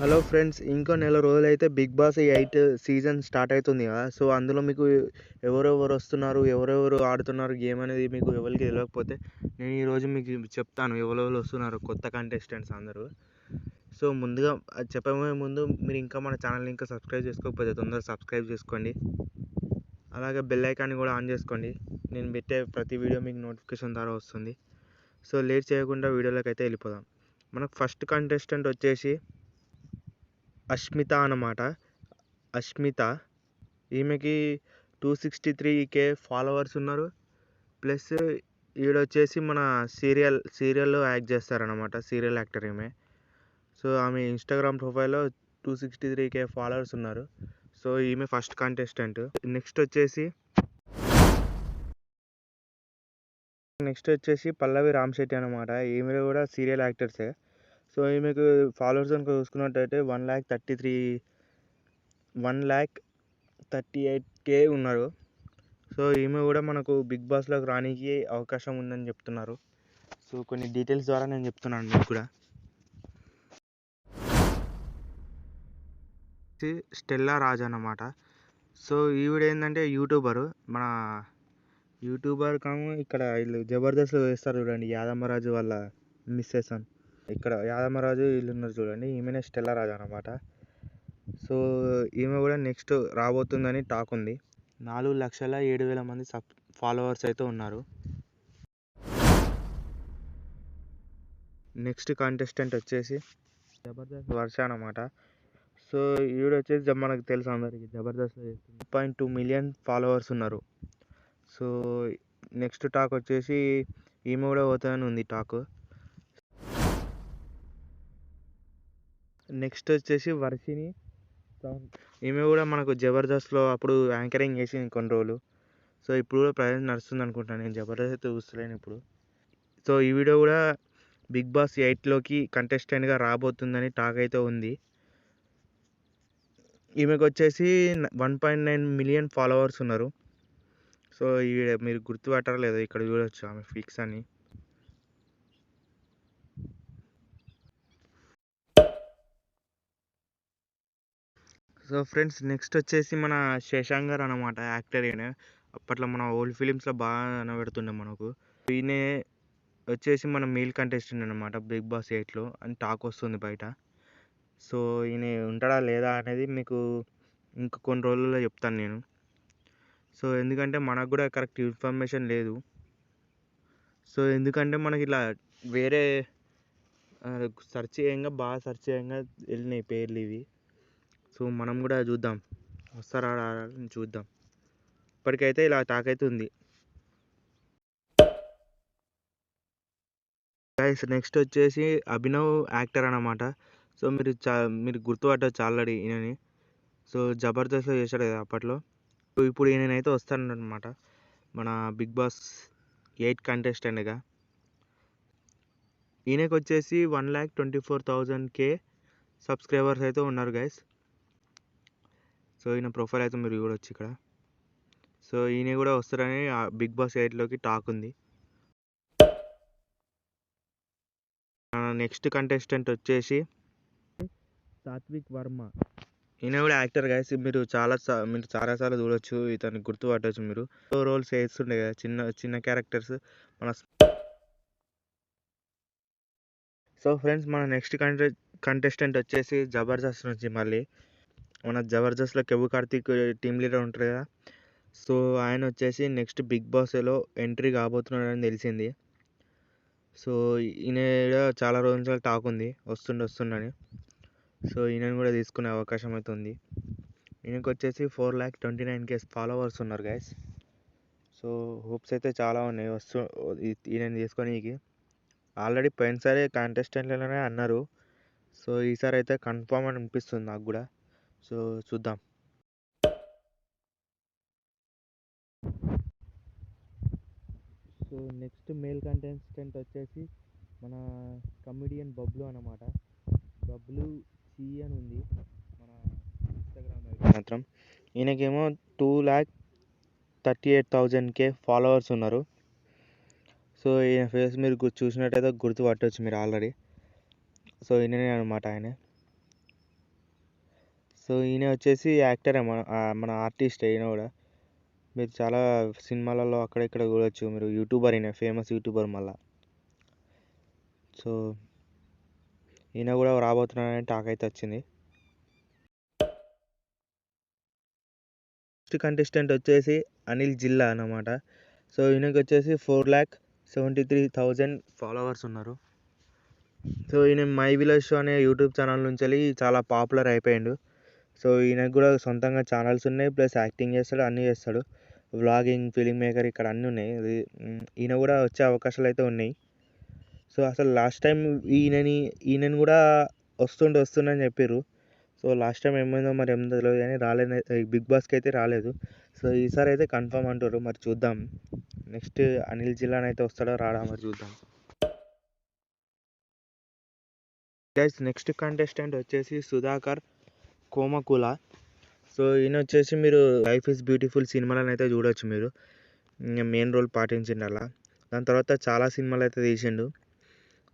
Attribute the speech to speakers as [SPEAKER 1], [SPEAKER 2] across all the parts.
[SPEAKER 1] Hello friends, ఇంకో నెల రోజులైతే బిగ్ బాస్ 8 సీజన్ స్టార్ట్ అవుతుంది కదా. సో అందులో మీకు ఎవరెవరు వస్తున్నారు, ఎవరెవరు ఆడుతున్నారు గేమ్ అనేది మీకు ఎవరికి తెలియకపోతే నేను ఈరోజు మీకు చెప్తాను ఎవరెవరు వస్తున్నారు కొత్త కంటెస్టెంట్స్ అందరూ. సో ముందుగా అది చెప్పబోయే ముందు మీరు ఇంకా మన ఛానల్ని ఇంకా సబ్స్క్రైబ్ చేసుకోకపోతే తొందరగా సబ్స్క్రైబ్ చేసుకోండి. అలాగే బెల్ ఐకాన్ని కూడా ఆన్ చేసుకోండి. నేను పెట్టే ప్రతి వీడియో మీకు నోటిఫికేషన్ ద్వారా వస్తుంది. సో లేట్ చేయకుండా వీడియోలోకి అయితే వెళ్ళిపోదాం. మనకు ఫస్ట్ కంటెస్టెంట్ వచ్చేసి అష్మిత అన్నమాట. అష్మిత ఈమెకి 263K ఫాలోవర్స్ ఉన్నారు. ప్లస్ ఈడొచ్చేసి మన సీరియల్లో యాక్ట్ చేస్తారనమాట. సీరియల్ యాక్టర్ ఈమె. సో ఆమె ఇన్స్టాగ్రామ్ ప్రొఫైల్లో 263K ఫాలోవర్స్ ఉన్నారు. సో ఈమె ఫస్ట్ కంటెస్టెంట్. నెక్స్ట్ వచ్చేసి పల్లవి రామశెట్టి అనమాట. ఈమె కూడా సీరియల్ యాక్టర్సే. సో ఈమెకు ఫాలోవర్స్ కనుక చూసుకున్నట్టయితే 1,38K ఉన్నారు. సో ఈమె కూడా మనకు బిగ్ బాస్లోకి రానికి అవకాశం ఉందని చెప్తున్నారు. సో కొన్ని డీటెయిల్స్ ద్వారా నేను చెప్తున్నాను మీకు కూడా. స్టెల్లా రాజ్ అన్నమాట. సో ఈవిడ ఏంటంటే మన యూట్యూబర్ ఇక్కడ వీళ్ళు జబర్దస్త్లో వేస్తారు చూడండి, యాదమ్మరాజు వాళ్ళ మిస్సెస్ అని. ఇక్కడ యాదమ్మరాజు వీళ్ళు ఉన్నారు చూడండి, ఈమెనే స్టెల్లా రాజ్ అనమాట. సో ఈమె కూడా నెక్స్ట్ రాబోతుందని టాక్ ఉంది. 4,07,000 మంది ఫాలోవర్స్ అయితే ఉన్నారు. నెక్స్ట్ కంటెస్టెంట్ వచ్చేసి జబర్దస్త్ వర్ష అనమాట. సో ఈవిడ వచ్చేసి మనకు తెలుసు అందరికి జబర్దస్త్లో 2.2 మిలియన్ ఫాలోవర్స్ ఉన్నారు. సో నెక్స్ట్ టాక్ వచ్చేసి ఈమె కూడా పోతుందని ఉంది టాక్. నెక్స్ట్ వచ్చేసి వర్షిని. ఈమె కూడా మనకు జబర్దస్త్లో అప్పుడు యాంకరింగ్ చేసింది కొన్ని రోజులు. సో ఇప్పుడు కూడా ప్రజెంట్ నడుస్తుంది అనుకుంటాను, నేను జబర్దస్త్ చూస్తలేను ఇప్పుడు. సో ఈ వీడియో కూడా బిగ్ బాస్ 8లోకి కంటెస్టెంట్గా రాబోతుందని టాక్ అయితే ఉంది. ఈమెకు వచ్చేసి 1.9 మిలియన్ ఫాలోవర్స్ ఉన్నారు. సో ఈవిడ మీరు గుర్తుపట్టరు లేదు, ఇక్కడ చూడొచ్చు ఆమె ఫిక్స్ అని. సో ఫ్రెండ్స్, నెక్స్ట్ వచ్చేసి మన శశాంక్ గారు అనమాట, యాక్టర్. ఈయన అప్పట్లో మన ఓల్డ్ ఫిలిమ్స్లో బాగా కనబడుతుండే మనకు. ఈయన వచ్చేసి మన మేల్ కంటెస్టెంట్ అనమాట బిగ్ బాస్ 8లో అని టాక్ వస్తుంది బయట. సో ఈయన ఉంటాడా లేదా అనేది మీకు ఇంకా కొన్ని రోజుల్లో చెప్తాను నేను. సో ఎందుకంటే మనకు కూడా కరెక్ట్ ఇన్ఫర్మేషన్ లేదు. సో ఎందుకంటే మనకి ఇలా వేరే సెర్చ్ చేయంగా వెళ్ళినాయి పేర్లు ఇవి. సో మనం కూడా చూద్దాం, వస్తారా చూద్దాం. ఇప్పటికైతే ఇలా టాక్ అయితే ఉంది. గైస్ నెక్స్ట్ వచ్చేసి అభినవ్ యాక్టర్ అనమాట. సో మీరు గుర్తుపట్టవచ్చు ఆల్రెడీ ఈయనని. సో జబర్దస్త్లో చేశాడు కదా అప్పట్లో. సో ఇప్పుడు ఈయనైతే వస్తాడనమాట మన బిగ్ బాస్ 8 కంటెస్టెంట్గా. ఈయనకి వచ్చేసి 1,24,000K సబ్స్క్రైబర్స్ అయితే ఉన్నారు గైస్. సో ఈయన ప్రొఫైల్ అయితే మీరు చూడవచ్చు ఇక్కడ. సో ఈయన కూడా వస్తారని బిగ్ బాస్ 8లోకి టాక్ ఉంది. నెక్స్ట్ కంటెస్టెంట్ వచ్చేసి సాత్విక్ వర్మ. ఈయన కూడా యాక్టర్ గైస్. మీరు చాలాసార్లు చూడొచ్చు, ఇతన్ని గుర్తుపట్టవచ్చు మీరు. రోల్స్ వేస్తుండే కదా, చిన్న చిన్న క్యారెక్టర్స్ మన. సో ఫ్రెండ్స్, మన నెక్స్ట్ కంటెస్టెంట్ వచ్చేసి జబర్దస్త్ నుంచి మళ్ళీ మన జబర్దస్త్లో కెవ్వు కార్తీక్ టీమ్ లీడర్ ఉంటారు కదా. సో ఆయన వచ్చేసి నెక్స్ట్ బిగ్ బాస్లో ఎంట్రీ కాబోతున్నాడని తెలిసింది. సో ఈయన చాలా రోజుల నుంచి టాక్ ఉంది వస్తుండని. సో ఈయనను కూడా తీసుకునే అవకాశం అయితే ఉంది. ఈయనకు వచ్చేసి 4,29K ఫాలోవర్స్ ఉన్నారు గైస్. సో హోప్స్ అయితే చాలా ఉన్నాయి ఈయన తీసుకొని. ఆల్రెడీ పోయినసారి కంటెస్టెంట్లనే అన్నారు. సో ఈసారి అయితే కన్ఫామ్ అని అనిపిస్తుంది నాకు కూడా. సో చూద్దాం. సో నెక్స్ట్ మేల్ కంటెస్టెంట్ వచ్చేసి మన కమిడియన్ బబ్లు అనమాట. బబ్లు సి అని ఉంది మన ఇన్స్టాగ్రామ్ ఐడి మాత్రం. ఈయనకేమో 2,38,000K ఫాలోవర్స్ ఉన్నారు. సో ఈయన ఫేస్ మీరు చూసినట్టయితే గుర్తుపట్టవచ్చు మీరు ఆల్రెడీ. సో ఈయననే అనమాట ఆయన. సో ఈయన వచ్చేసి యాక్టరే, మన ఆర్టిస్ట్ ఈయన కూడా. మీరు చాలా సినిమాలలో అక్కడ ఇక్కడ చూడొచ్చు. మీరు యూట్యూబర్, ఈయన ఫేమస్ యూట్యూబర్ మళ్ళా. సో ఈయన కూడా రాబోతున్నాడని టాక్ అయితే వచ్చింది. నెక్స్ట్ కంటెస్టెంట్ వచ్చేసి అనిల్ జిల్లా అన్నమాట. సో ఈయనకి వచ్చేసి 4,73,000 ఫాలోవర్స్ ఉన్నారు. సో ఈయన మై విలేజ్ షో అనే యూట్యూబ్ ఛానల్ నుంచి వెళ్ళి చాలా పాపులర్ అయిపోయాడు. సో ఈయనకు కూడా సొంతంగా ఛానల్స్ ఉన్నాయి, ప్లస్ యాక్టింగ్ చేస్తాడు, అన్నీ చేస్తాడు. వ్లాగింగ్, ఫిలిం మేకర్ ఇక్కడ అన్నీ ఉన్నాయి. ఈయన కూడా వచ్చే అవకాశాలు అయితే ఉన్నాయి. సో అసలు లాస్ట్ టైం ఈయనని కూడా వస్తుండని చెప్పారు. సో లాస్ట్ టైం ఏమైందో మరి ఏమో తెలియదు కానీ రాలేదు, బిగ్ బాస్కి అయితే రాలేదు. సో ఈసారి అయితే కన్ఫర్మ్ అంటారు, మరి చూద్దాం. నెక్స్ట్ అనిల్ జిల్లాని అయితే వస్తాడో రాడా మరి చూద్దాం. గైస్ నెక్స్ట్ కంటెస్టెంట్ వచ్చేసి సుధాకర్ కోమకుల. సో ఈయన వచ్చేసి మీరు లైఫ్ ఈజ్ బ్యూటిఫుల్ సినిమాలను అయితే చూడొచ్చు. మీరు మెయిన్ రోల్ పాటించిండు అలా. దాని తర్వాత చాలా సినిమాలు అయితే తీసిండు.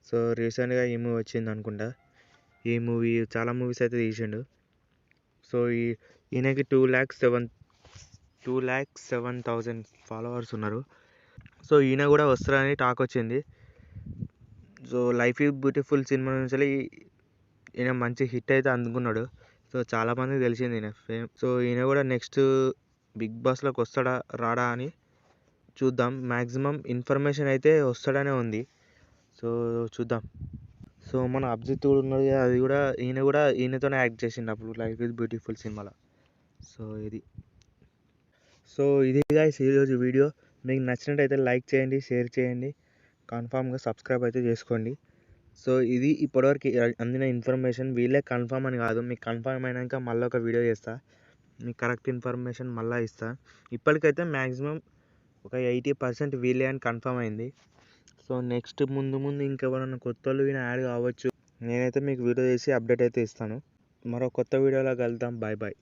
[SPEAKER 1] సో రీసెంట్గా ఈ మూవీ వచ్చింది అనుకుంటా. ఈ మూవీ చాలా మూవీస్ అయితే తీసిండు. సో ఈయనకి 2,07,000 ఫాలోవర్స్ ఉన్నారు. సో ఈయన కూడా వస్తారని టాక్ వచ్చింది. So life is beautiful cinema నుంచి ఈయన మంచి హిట్ అయితే అందుకున్నాడు. సో చాలామందికి తెలిసింది ఈయన ఫేమ్. సో ఈయన కూడా నెక్స్ట్ బిగ్ బాస్లోకి వస్తాడా రాడా అని చూద్దాం. మ్యాక్సిమం ఇన్ఫర్మేషన్ అయితే వస్తాడనే ఉంది. సో చూద్దాం. సో మన అభిజిత్ కూడా ఉన్నది, అది కూడా ఈయనతోనే యాక్ట్ చేసిండు అప్పుడు లైఫ్ ఈజ్ బ్యూటిఫుల్ సినిమాలో. సో ఇది గైస్ ఈరోజు వీడియో. మీకు నచ్చినట్టయితే లైక్ చేయండి, షేర్ చేయండి, కన్ఫామ్గా సబ్స్క్రైబ్ అయితే చేసుకోండి. సో ఇది ఇప్పటివరకు అందిన ఇన్ఫర్మేషన్. వీళ్ళే కన్ఫామ్ అని కాదు, మీకు కన్ఫామ్ అయినాక మళ్ళీ ఒక వీడియో చేస్తా, మీకు కరెక్ట్ ఇన్ఫర్మేషన్ మళ్ళీ ఇస్తా. ఇప్పటికైతే మ్యాక్సిమం ఒక 80% వీళ్ళే అని కన్ఫామ్ అయింది. సో నెక్స్ట్ ముందు ఇంకెవరైనా కొత్త వాళ్ళు యాడ్ కావచ్చు. నేనైతే మీకు వీడియో చేసి అప్డేట్ అయితే ఇస్తాను. మరో కొత్త వీడియోలో కలుద్దాం. Bye bye.